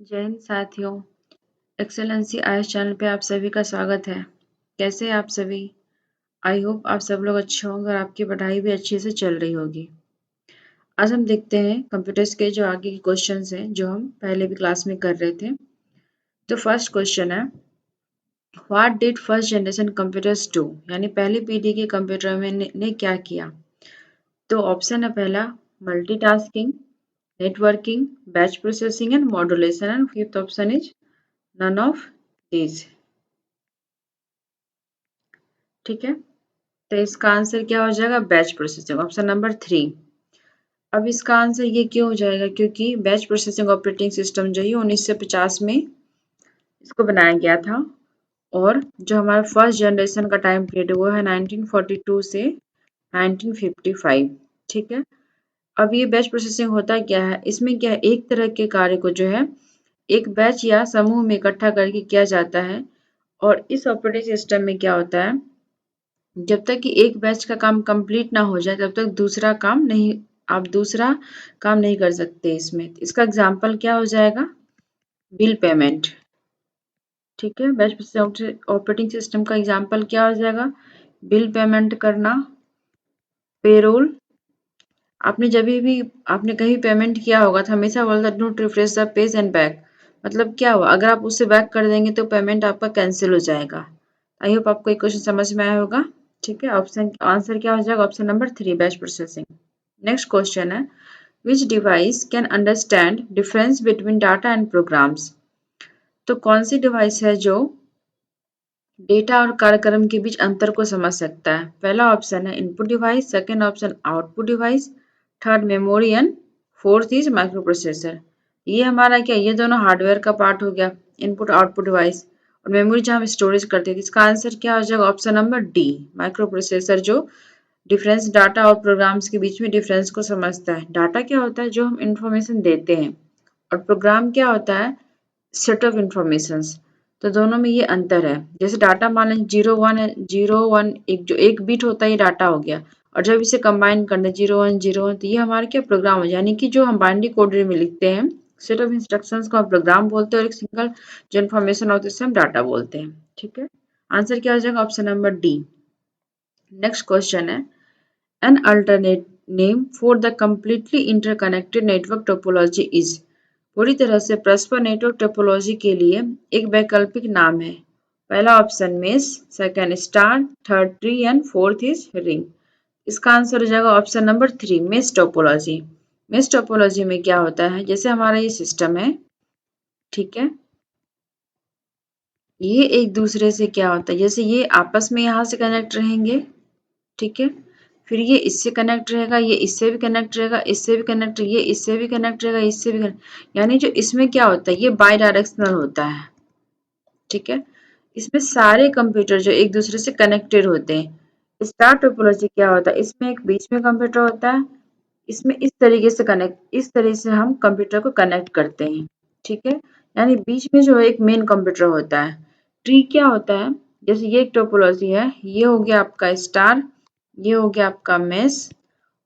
जय हिंद साथियों। Excellency IAS channel पे आप सभी का स्वागत है। कैसे हैं आप सभी? आई होप आप सब लोग अच्छे होंगे और आपकी पढ़ाई भी अच्छे से चल रही होगी। आज हम देखते हैं कंप्यूटर्स के जो आगे के क्वेश्चंस हैं जो हम पहले भी क्लास में कर रहे थे। तो फर्स्ट क्वेश्चन है, what did first generation computers do? यानी पहली पीढ़ी के कंप्यूटर में ने क्या किया? तो ऑप्शन है पहला multitasking, networking, batch processing and modulation, and fifth option is none of these. ठीक है, तो इसका आंसर क्या हो जाएगा? Batch processing, option number 3। अब इसका आंसर ये क्यों हो जाएगा? क्योंकि बैच प्रोसेसिंग ऑपरेटिंग सिस्टम जो है 1950 में इसको बनाया गया था और जो हमारा फर्स्ट जनरेशन का टाइम पीरियड वो है 1942 से 1955। ठीक है, अब ये बैच प्रोसेसिंग होता क्या है? इसमें क्या है, एक तरह के कार्य को जो है एक बैच या समूह में इकट्ठा करके किया जाता है। और इस ऑपरेटिंग सिस्टम में क्या होता है, जब तक कि एक बैच का काम कंप्लीट ना हो जाए तब तक आप दूसरा काम नहीं कर सकते। इसमें इसका एग्जांपल क्या हो जाएगा? Bill payment. ठीक है, बैच ऑपरेटिंग सिस्टम का एग्जांपल क्या हो जाएगा? बिल पेमेंट करना, पेरोल। आपने कहीं पेमेंट किया होगा तो हमेशा बोलता don't refresh the page and back. मतलब क्या हुआ, अगर आप उससे बैक कर देंगे तो पेमेंट आपका कैंसिल हो जाएगा। आई होप आपको ये क्वेश्चन समझ में आया होगा। ठीक है, ऑप्शन आंसर क्या हो जाएगा? Option number 3, batch processing. Next question है, which device can understand difference between data and programs? तो कौन सी डिवाइस है जो डेटा और कार्यक्रम के बीच अंतर को समझ सकता है? पहला ऑप्शन है input device, second option output device, third memory and fourth is micro processor. ये हमारा क्या, ये दोनों हार्डवेयर का पार्ट हो गया, इनपुट आउटपुट डिवाइस, और मेमोरी जहाँ हम स्टोरेज करते थे। इसका आंसर क्या हो जाएगा? Option number D, micro processor, जो डिफरेंस डाटा और प्रोग्राम्स के बीच में डिफरेंस को समझता है। डाटा क्या होता है? जो हम इंफॉर्मेशन देते हैं, और प्रोग्राम क्या होता है? Set of information. तो दोनों में ये अंतर है। जैसे डाटा मान लें 0 1 है, 0 1 एक जो एक बिट होता है ये डाटा हो गया, और जब इसे कंबाइन कर दें 0 1 0 1 तो ये हमारे क्या प्रोग्राम हो, यानी कि जो हम बाइनरी कोड में लिखते हैं सेट ऑफ इंस्ट्रक्शंस को हम प्रोग्राम बोलते हैं, और एक सिंगल जो इन्फॉर्मेशन होती है उसे हम डाटा बोलते हैं। ठीक है, आंसर क्या हो जाएगा? Option number D. Next question है, an alternate name for the completely interconnected network topology is? पूरी तरह से परस्पर नेटवर्क टोपोलॉजी के लिए एक वैकल्पिक नाम है। पहला option mess, second star, third tree and fourth is ring. इसका आंसर हो जाएगा option number 3, mess topology. Mess topology में क्या होता है, जैसे हमारा ये सिस्टम है, ठीक है, ये एक दूसरे से क्या होता है, जैसे ये आपस में यहाँ से कनेक्ट रहेंगे, ठीक है, फिर ये इससे कनेक्ट रहेगा, ये इससे भी कनेक्ट रहेगा, इससे भी कनेक्ट, ये इससे भी कनेक्ट रहेगा, इससे भी कनेक्ट, यानी जो इसमें क्या होता है, ये बाई डायरेक्शनल होता है। ठीक है, इसमें सारे कंप्यूटर जो एक दूसरे से कनेक्टेड होते हैं। स्टार टोपोलॉजी क्या होता है, इसमें एक बीच में कंप्यूटर होता है, इसमें इस तरह से हम कंप्यूटर को कनेक्ट करते हैं। ठीक है, यानी बीच में जो है एक मेन कंप्यूटर होता है। ट्री क्या होता है, जैसे ये एक टोपोलॉजी है, ये हो गया आपका स्टार, ये हो गया आपका मेस,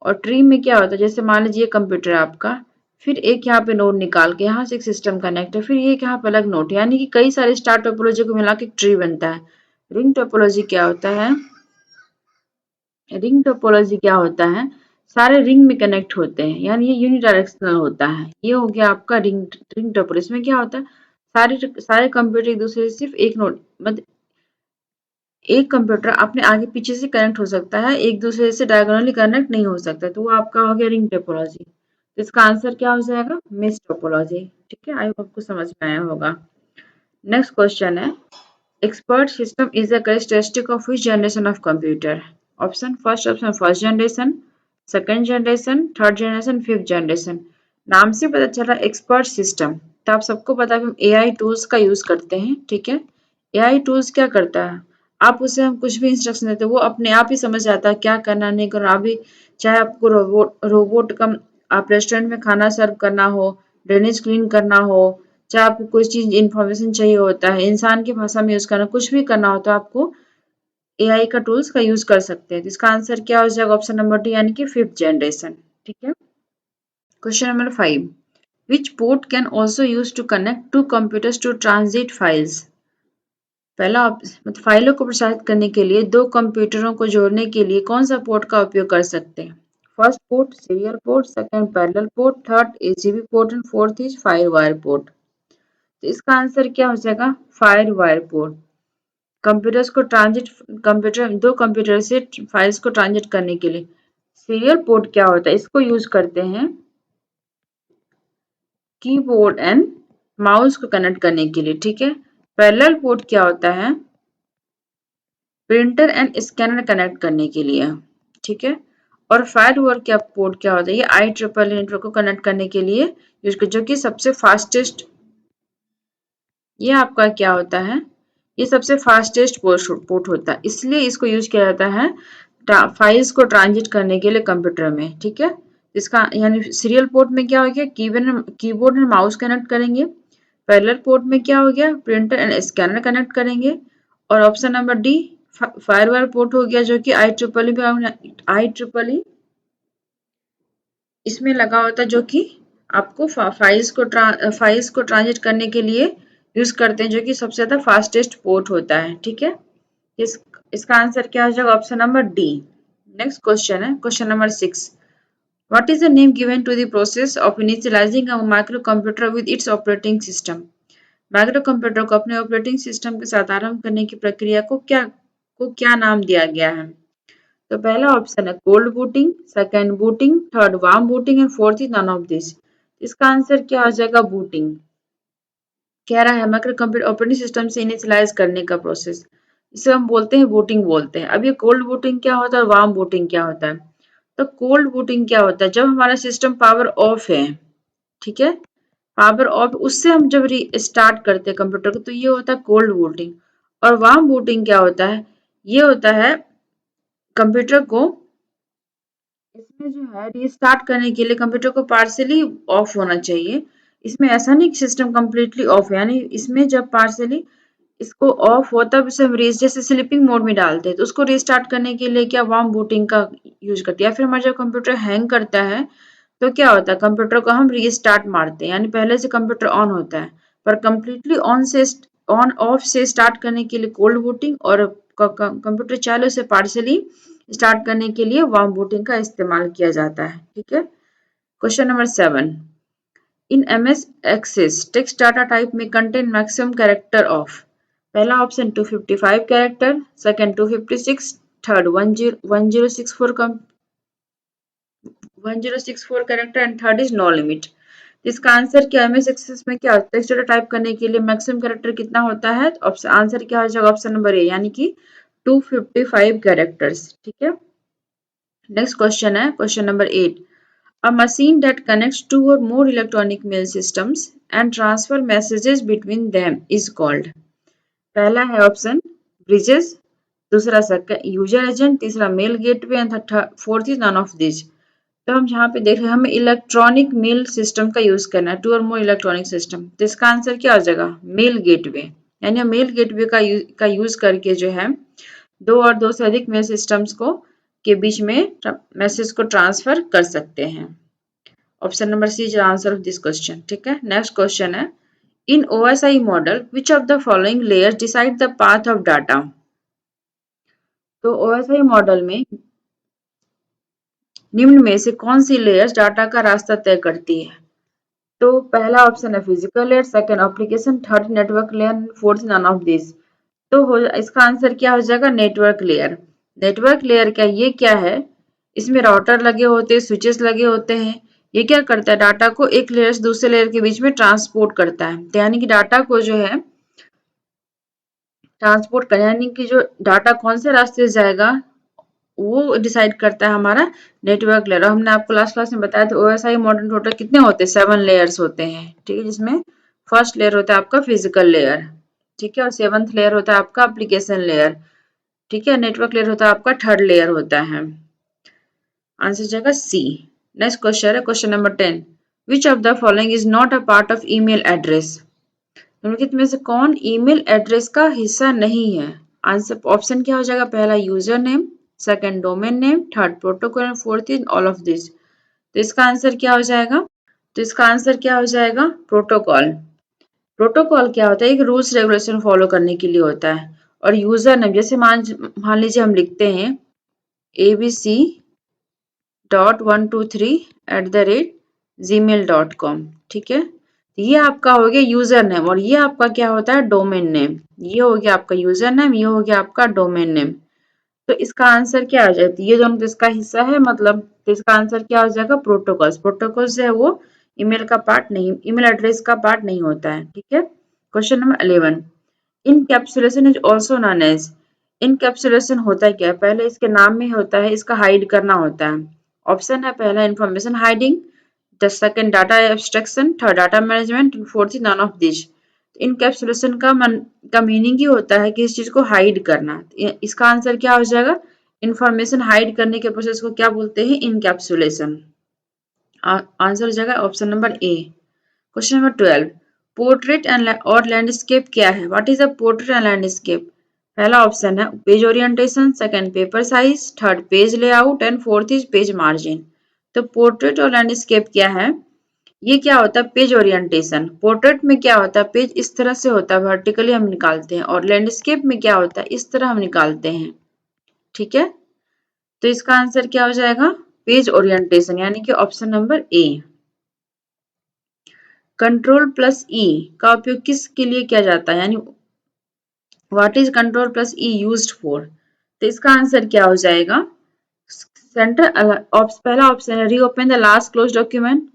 और ट्री में क्या होता है, जैसे मान लीजिए ये कंप्यूटर है आपका, फिर एक यहाँ पे नोड निकाल के यहाँ से एक सिस्टम कनेक्ट है, फिर ये यहाँ पे अलग नोड, यानी कि कई सारे स्टार टोपोलॉजी को मिला के ट्री बनता है। रिंग टोपोलॉजी क्या होता है, रिंग टोपोलॉजी क्या होता है, सारे रिंग में कनेक्ट होते हैं, यानी ये यूनिडायरेक्शनल होता है। ये हो गया आपका रिंग टोपोलॉजी। इसमें क्या होता है, सारे सारे कंप्यूटर एक दूसरे से सिर्फ एक नोड, मतलब एक कंप्यूटर अपने आगे पीछे से कनेक्ट हो सकता है, एक दूसरे से डायगोनली कनेक्ट नहीं हो सकता, तो वो आपका हो गया रिंग टोपोलॉजी। तो इसका आंसर क्या हो जाएगा? Mesh topology. ठीक है, आई होप आपको समझ में आया होगा। नेक्स्ट क्वेश्चन है, expert system is the characteristic of which generation of computer? Option first generation, second generation, third generation, fifth generation. नाम से पता चला एक्सपर्ट सिस्टम, तो आप सबको पता है हम एआई टूल्स का यूज करते हैं। ठीक है, एआई टूल्स क्या करता है, आप उसे हम कुछ भी इंस्ट्रक्शन देते हैं वो अपने आप ही समझ जाता है क्या करना नहीं करना। अभी चाहे आपको रोबोट का, आप रेस्टोरेंट में खाना सर्व करना हो, ड्रेनेज क्लीन करना हो, चाहे आपको कोई चीज इन्फॉर्मेशन चाहिए होता है, इंसान की भाषा में यूज करना, कुछ भी करना हो तो आपको एआई का टूल्स का यूज कर सकते हैं। तो इसका आंसर क्या हो जाएगा? ऑप्शन नंबर डी, यानी कि फिफ्थ जनरेशन। ठीक है, question number 5, which port can also use to connect to computers to translate files. पहला मतलब फाइलों को प्रसारित करने के लिए दो कंप्यूटरों को जोड़ने के लिए कौन सा पोर्ट का उपयोग कर सकते हैं? First port serial port, second parallel port, third AGP port and fourth is fire wire port. तो इसका आंसर क्या हो जाएगा? Fire wire port. दो कंप्यूटर से फाइल्स को ट्रांजिट करने के लिए। सीरियल पोर्ट क्या होता है? इसको यूज करते हैं कीबोर्ड एंड माउस को कनेक्ट करने के लिए, ठीक है। पैरेलल पोर्ट क्या होता है? प्रिंटर एंड स्कैनर कनेक्ट करने के लिए, ठीक है। और फायरवॉल क्या पोर्ट क्या होता है? ये IEEE नेटवर्क को कनेक्ट करने के लिए यूज कर, जो कि सबसे फास्टेस्ट, ये आपका क्या होता है? ये सबसे फास्टेस्ट पोर्ट होता है, इसलिए इसको यूज किया जाता है फाइल्स को ट्रांजिट करने के लिए कंप्यूटर में, ठीक है। इसका यानी सीरियल पोर्ट में क्या हो गया? कीबोर्ड एंड माउस कनेक्ट करेंगे। पैरेलल पोर्ट में क्या हो गया? प्रिंटर एंड स्कैनर कनेक्ट करेंगे। और option number D firewall port हो गया, जो कि IEEE इसमें लगा होता है, जो कि आपको फाइल्स को ट्रांजिट करने के लिए यूज करते हैं, जो कि सबसे ज्यादा फास्टेस्ट पोर्ट होता है, ठीक है। इस इसका आंसर क्या हो जाएगा? Option number D. Next question है question number 6। What is the name given to the process of initializing a microcomputer with its operating system? Micro computer को अपने ऑपरेटिंग सिस्टम के साथ आरंभ करने की प्रक्रिया को क्या नाम दिया गया है? तो पहला ऑप्शन है cold booting, second booting, third warm booting and fourth is none of this. इसका आंसर क्या हो जाएगा? बूटिंग। कह रहा है माइक्रो कंप्यूटर ऑपरेटिंग सिस्टम से इनिशियलाइज करने का प्रोसेस, इसे हम बोलते हैं बूटिंग बोलते हैं। अब ये कोल्ड बूटिंग क्या होता है, वार्म बूटिंग क्या होता है? तो कोल्ड बूटिंग क्या होता है? जब हमारा सिस्टम पावर ऑफ है, ठीक है, पावर ऑफ, उससे हम जब स्टार्ट करते हैं कंप्यूटर को, तो ये होता है कोल्ड बूटिंग। और वार्म बूटिंग क्या होता है? ये होता है कंप्यूटर को, इसमें जो है रीस्टार्ट करने के लिए कंप्यूटर को पार्शियली ऑफ होना चाहिए। इसमें ऐसा नहीं कि सिस्टम कंप्लीटली ऑफ है, यानी इसमें जब पार्शियली इसको ऑफ हो तब इसे हम जैसे स्लीपिंग मोड में डालते हैं, तो उसको रीस्टार्ट करने के लिए क्या वार्म बूटिंग का यूज करते हैं। या फिर हमारा जब कंप्यूटर हैंग करता है तो क्या होता है, कंप्यूटर को हम रीस्टार्ट मारते हैं, यानी पहले से कंप्यूटर ऑन होता है, पर कंप्लीटली ऑन ऑफ से स्टार्ट करने के लिए कोल्ड बूटिंग, और कंप्यूटर चालू से पार्शियली स्टार्ट करने के लिए वार्म बूटिंग का इस्तेमाल किया जाता है, ठीक है। Question number 7। In MS Access text data type में कंटेन मैक्सिमम कैरेक्टर ऑफ। पहला option 255 character, second 256, third 1064 character and third is no limit. इसका आंसर क्या? MS Access में क्या टेक्स्ट डाटा टाइप करने के लिए मैक्सिमम कैरेक्टर कितना होता है? आंसर क्या हो जाएगा? ऑप्शन नंबर ए, यानी कि 255 कैरेक्टर्स, ठीक है। नेक्स्ट क्वेश्चन है question number 8। A machine that connects two or more electronic mail systems and transfer messages between them is called। पहला है ऑप्शन ब्रिजेस, दूसरा यूजर एजेंट, तीसरा mail gateway and fourth is none of this. तो हम यहाँ पे देख रहे हैं हमें इलेक्ट्रॉनिक मेल सिस्टम का यूज करना है, टू और मोर इलेक्ट्रॉनिक सिस्टम। तो इसका आंसर क्या हो जाएगा? Mail gateway. यानी हम मेल गेटवे का यूज करके जो है दो और दो से अधिक मेल सिस्टम्स को के बीच में मैसेज को ट्रांसफर कर सकते हैं। Option number C is answer of this question, ठीक है। नेक्स्ट क्वेश्चन है in OSI model which of the following layers decide the path of data. तो OSI मॉडल में निम्न में से कौन सी लेयर्स डाटा का रास्ता तय करती है? तो पहला ऑप्शन है physical layer, second application, third network layer, fourth none of this. तो इसका आंसर क्या हो जाएगा? Network layer. नेटवर्क लेयर का ये क्या है? इसमें राउटर लगे होते हैं, स्विचेस लगे होते हैं। ये क्या करता है? डाटा को एक लेयर से दूसरे लेयर के बीच में ट्रांसपोर्ट करता है। तो यानी कि डाटा को जो है ट्रांसपोर्ट कर, यानी कि जो डाटा कौन से रास्ते से जाएगा वो डिसाइड करता है हमारा नेटवर्क लेयर। हमने आपको लास्ट क्लास में बताया था OSI मॉडल टोटल कितने होते हैं? 7 लेयर्स होते हैं, ठीक है, जिसमें फर्स्ट लेयर होता है आपका फिजिकल लेयर, ठीक है, और 7th लेयर होता है आपका एप्लीकेशन लेयर, ठीक है, नेटवर्क लेयर होता है आपका थर्ड लेयर होता है। आंसर जाएगा सी। नेक्स्ट क्वेश्चन है question number 10। Which of the following is not a part of email address. निम्नलिखित में से कौन ईमेल एड्रेस का हिस्सा नहीं है? आंसर ऑप्शन क्या हो जाएगा? पहला user name, second domain name, third protocol and fourth is all of this. तो इसका आंसर क्या हो जाएगा? तो इसका आंसर क्या हो जाएगा? प्रोटोकॉल। प्रोटोकॉल क्या होता है? एक रूल्स रेगुलेशन फॉलो करने के लिए होता है। और यूजर नेम, जैसे मान लीजिए हम लिखते हैं abc.123@gmail.com, ठीक है। ये आपका हो गया यूजर नेम और ये आपका क्या होता है? Domain name. ये हो गया आपका यूजर नेम, ये हो गया आपका डोमेन नेम। तो इसका आंसर क्या हो जाएगा? ये दोनों तो इसका हिस्सा है, मतलब तो इसका आंसर क्या हो जाएगा? प्रोटोकॉल्स। प्रोटोकॉल्स है वो ईमेल का पार्ट नहीं, ईमेल एड्रेस का पार्ट नहीं होता है, ठीक है। Question number 11, encapsulation is also known as. Encapsulation होता है क्या? पहले इसके नाम में होता है, इसका हाइड करना होता है। ऑप्शन है पहला information hiding, the second data abstraction, third data management, fourth none of this. Encapsulation का मीनिंग ही होता है किसी चीज को हाइड करना। इसका आंसर क्या हो जाएगा? इंफॉर्मेशन हाइड करने के प्रोसेस को क्या बोलते हैं? इनकैप्सुलेशन। आंसर हो जाएगा option number A. Question number 12, portrait and और लैंडस्केप क्या है? What is a portrait and landscape? पहला ऑप्शन है page orientation, second paper size, third page layout and fourth is page margin. तो पोर्ट्रेट और landscape क्या है? ये क्या होता है? Page orientation. पोर्ट्रेट में क्या होता है? पेज इस तरह से होता है, वर्टिकली हम निकालते हैं, और लैंडस्केप में क्या होता है? इस तरह हम निकालते हैं, ठीक है। तो इसका आंसर क्या हो जाएगा? पेज ओरिएंटेशन, यानी कि option number A. Control plus E का उपयोग किसके लिए किया जाता है? यानी what is control plus E used for? तो इसका आंसर क्या हो जाएगा? पहला ऑप्शन है reopen the last close document,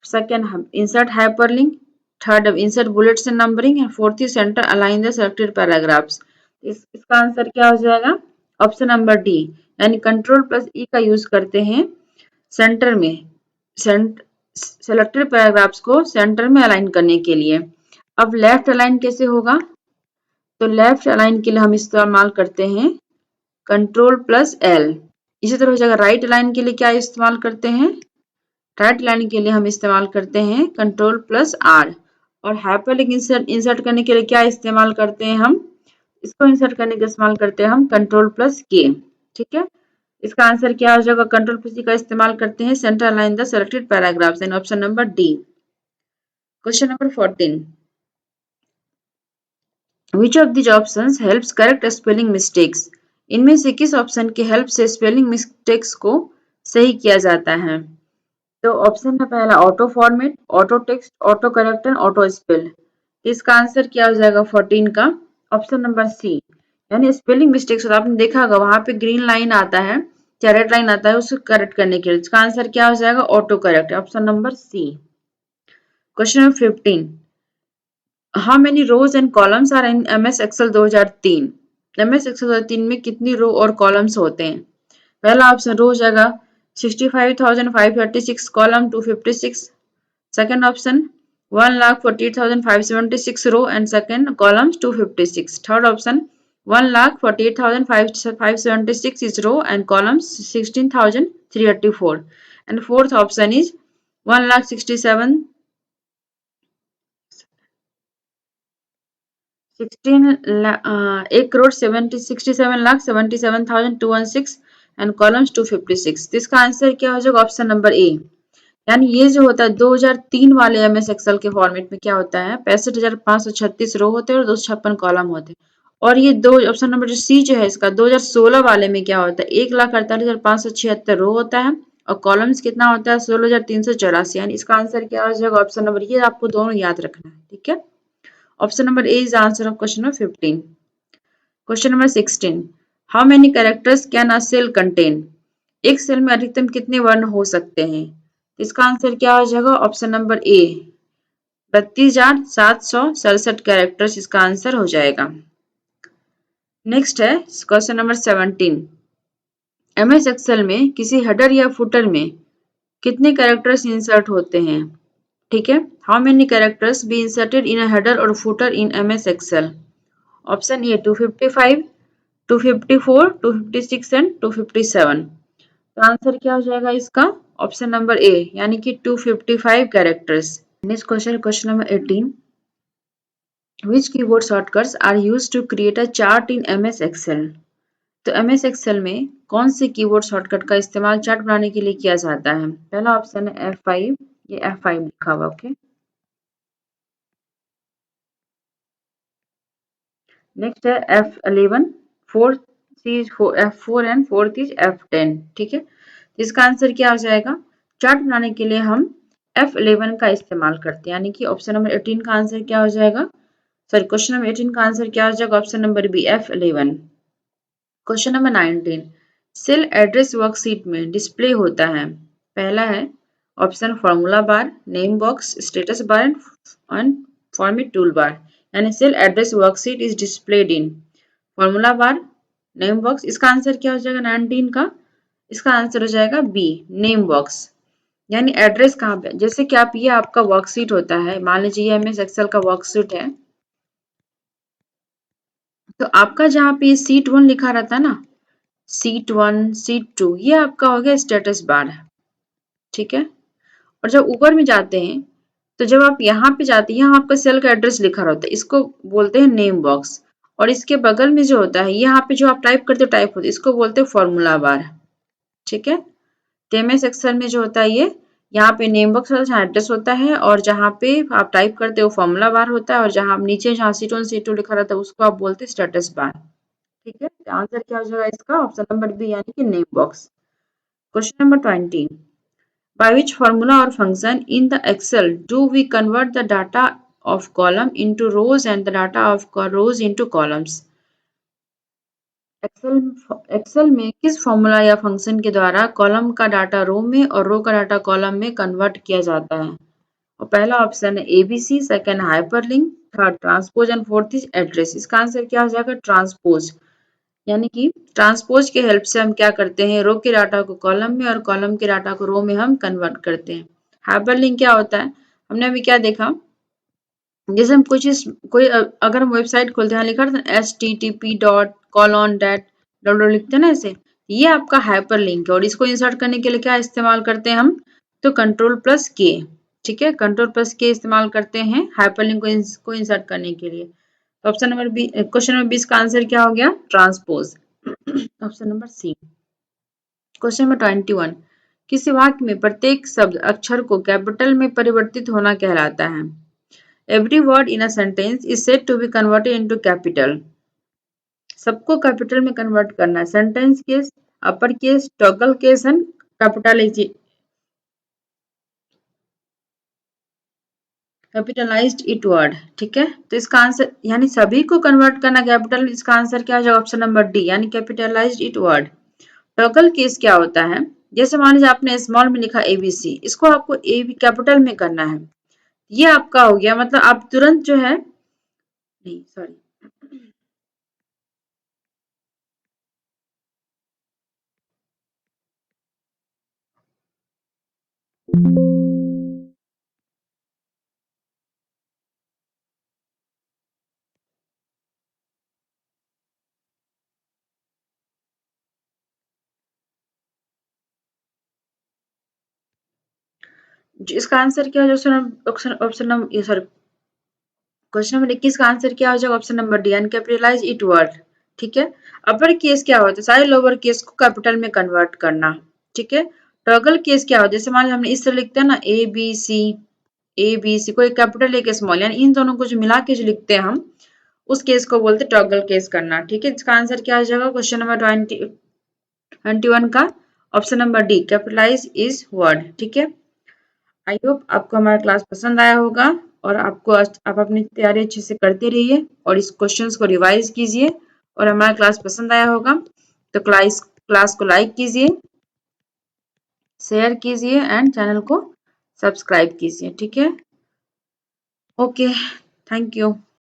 second insert hyperlink, third insert bullets and numbering and fourth is centre align the selected paragraphs. इसका आंसर क्या हो जाएगा? ऑप्शन नंबर डी, यानी कंट्रोल प्लस ई का यूज करते हैं सेंटर में, सेलेक्टेड पैराग्राफ्स को सेंटर में अलाइन करने के लिए। अब लेफ्ट अलाइन कैसे होगा? तो लेफ्ट अलाइन के लिए हम इस्तेमाल करते हैं कंट्रोल प्लस एल। इसी तरह हो जाएगा राइट अलाइन के लिए क्या इस्तेमाल करते हैं? राइट लाइन के लिए हम इस्तेमाल करते हैं कंट्रोल प्लस आर। और हाइपरलिंक इंसर्ट करने के लिए क्या इस्तेमाल करते हैं हम? इसको इंसर्ट करने के इस्तेमाल करते हैं हम कंट्रोल प्लस के, ठीक है। इसका आंसर क्या हो जाएगा? कंट्रोल प्लस का इस्तेमाल करते हैं centre align the selected paragraphs and option number D. Question number 14, Which of these options helps correct spelling mistakes? इनमें से किस ऑप्शन के हेल्प से स्पेलिंग मिस्टेक्स को सही किया जाता है? तो ऑप्शन है पहला auto format, auto text, auto correct, auto spell. इसका आंसर क्या हो जाएगा 14 का? ऑप्शन नंबर सी, यानी स्पेलिंग मिस्टेक्स आपने देखा होगा वहां पे ग्रीन लाइन आता है या रेड लाइन आता है, उसको करेक्ट करने के लिए इसका आंसर क्या हो जाएगा? Auto correct, option number C. Question number 15, how many rows and columns are in MS Excel 2003? MS Excel 2003 में कितनी रो और कॉलम्स होते हैं? पहला ऑप्शन रो हो जाएगा 65,536, column 256, second option 1,48,576 row and second columns 256. Third option 1,48,576 is row and columns 16,384. And fourth option is 1,67 1,67,77,216 and columns 256. तो इसका आंसर क्या हो जाएगा? ऑप्शन नंबर ए। यानी ये जो होता है 2003 वाले एमएस एक्सेल के फॉर्मेट में क्या होता है? 65,536 रो होते हैं और 256 कॉलम होते हैं। और ये दो ऑप्शन नंबर जो सी जो है इसका 2016 वाले में क्या होता है? 1,48,576 रो होता है और कॉलम्स कितना होता है? 16,384। यानी इसका आंसर क्या हो जाएगा? ऑप्शन नंबर, ये आपको दोनों याद रखना है, ठीक है। Option number A is answer of question number 15। Question number 16, how many characters can a cell contain? एक सेल में अधिकतम कितने वर्ण हो सकते हैं? इसका आंसर क्या हो जाएगा? ऑप्शन नंबर ए 32,767 कैरेक्टर्स इसका आंसर हो जाएगा। नेक्स्ट है क्वेश्चन नंबर 17, एमएस एक्सेल में किसी हेडर या फुटर में कितने कैरेक्टर्स इंसर्ट होते हैं? ठीक है, how many characters be inserted in a header और footer in MS Excel? Option A 255, 254, 256 and 257। तो आंसर क्या हो जाएगा इसका? ऑप्शन नंबर ए, यानी कि 255 characters. Next question, question number 18, which keyboard shortcuts are used to create a chart in MS Excel? तो MS Excel में कौन से कीबोर्ड शॉर्टकट का इस्तेमाल चार्ट बनाने के लिए किया जाता है? पहला ऑप्शन है F5, ये F5 लिखा हुआ। ओके, नेक्स्ट है F11, fourth is F4 and fourth is F10। ठीक है, इसका आंसर क्या हो जाएगा? चार्ट बनाने के लिए हम F11 का इस्तेमाल करते हैं, यानी कि ऑप्शन नंबर 18 का आंसर क्या हो जाएगा? सॉरी, क्वेश्चन नंबर 18 का आंसर क्या हो जाएगा? Option number B, F11। Question number 19, cell address worksheet में डिस्प्ले होता है। पहला है option formula bar, name box, status bar and format tool bar. यानी cell address worksheet is displayed in formula bar, name box. इसका answer क्या हो जाएगा 19 का? इसका आंसर हो जाएगा बी, नेम बॉक्स। यानी एड्रेस कहाँ पे, जैसे कि आप, ये आपका वर्कशीट होता है, मान लीजिए ये एमएस एक्सेल का वर्कशीट है, तो आपका जहाँ पे सीट 1 लिखा रहता है ना, सीट 1, सीट 2, ये आपका हो गया स्टेटस बार। ठीक है, और जब ऊपर में जाते हैं, तो जब आप यहाँ पे जाते हैं, यहाँ आपका सेल का एड्रेस लिखा रहता है, इसको बोलते हैं नेम बॉक्स। और इसके बगल में जो होता है, यहाँ पे जो आप टाइप करते हो टाइप होता है, इसको बोलते हैं फॉर्मूला बार। ठीक है, एमएस एक्सेल में जो होता है ये, यहाँ पे नेम बॉक्स होता है, जहाँ एड्रेस होता है, और जहाँ पे आप टाइप करते हो फॉर्मूला बार होता है, और जहाँ आप नीचे जहाँ सीट 1 सीट 2 लिखा रहता है, उसको आप बोलते हैं स्टेटस बार। ठीक है, आंसर क्या हो जाएगा इसका? ऑप्शन नंबर बी, यानी कि name box. Question number 20, by which formula or function in the Excel do we convert the data of column into rows and the data of rows into columns? Excel में किस formula या function के द्वारा column का data रो में और रो का data column में कन्वर्ट किया जाता है? और पहला ऑप्शन है ABC, second hyperlink, third transpose and fourth is address. इसका आंसर क्या हो जाएगा? ट्रांसपोज। यानी कि ट्रांसपोज के हेल्प से हम क्या करते हैं, रो के डाटा को कॉलम में और कॉलम के डाटा को रो में हम कन्वर्ट करते हैं। हाइपरलिंक क्या होता है? हमने अभी क्या देखा, जैसे हम कोई अगर हम वेबसाइट खोलते हैं, लिखा था http://डॉट लिखते हैं ना ऐसे, ये आपका हाइपर लिंक है। और इसको इंसर्ट करने के लिए क्या इस्तेमाल करते हैं हम? तो कंट्रोल+K। ठीक है, कंट्रोल+K इस्तेमाल करते हैं हाइपर लिंक को इंसर्ट करने के लिए। तो option number B, question number 20 का आंसर क्या हो गया? Transpose. Option number C. Question number 21, किसी वाक्य में प्रत्येक शब्द अक्षर को कैपिटल में परिवर्तित होना कहलाता है? Every word in a sentence is said to be converted into capital. सबको कैपिटल में कन्वर्ट करना है। Sentence case, upper case, toggle case and capitalised it word. ठीक है, तो इसका आंसर, यानी सभी को कन्वर्ट करना कैपिटल, इसका आंसर क्या हो जाएगा? ऑप्शन नंबर डी, यानी capitalised it word. Toggle case क्या होता है? जैसे मान लीजिए आपने स्मॉल में लिखा एबीसी, इसको आपको ए बी कैपिटल में करना है। ये आपका हो गया, मतलब आप तुरंत जो है, नहीं सॉरी, इसका आंसर क्या हो जाएगा? ऑप्शन ऑप्शन नंबर ये सॉरी, क्वेश्चन नंबर 21 का आंसर क्या हो जाएगा? Option number D, uncapitalise it word. ठीक है, अपर केस क्या होता है? सारे लोअर केस को कैपिटल में कन्वर्ट करना। ठीक है, टॉगल केस क्या होता है? जैसे मान लीजिए हमने इस तरह लिखते हैं ना, ए बी सी, कोई कैपिटल एक स्मॉल, यानी इन दोनों को जो मिला के जो लिखते हैं हम, उस केस को बोलते हैं टॉगल केस करना। ठीक है, इसका आंसर क्या हो जाएगा? क्वेश्चन नंबर 21 का option number D, capitalize each word. ठीक है, आई होप आपको हमारा क्लास पसंद आया होगा, और आप अपनी तैयारी अच्छे से करते रहिए और इस क्वेश्चंस को रिवाइज कीजिए। और हमारा क्लास पसंद आया होगा तो क्लास को लाइक कीजिए, शेयर कीजिए एंड चैनल को सब्सक्राइब कीजिए। ठीक है, ओके, थैंक यू।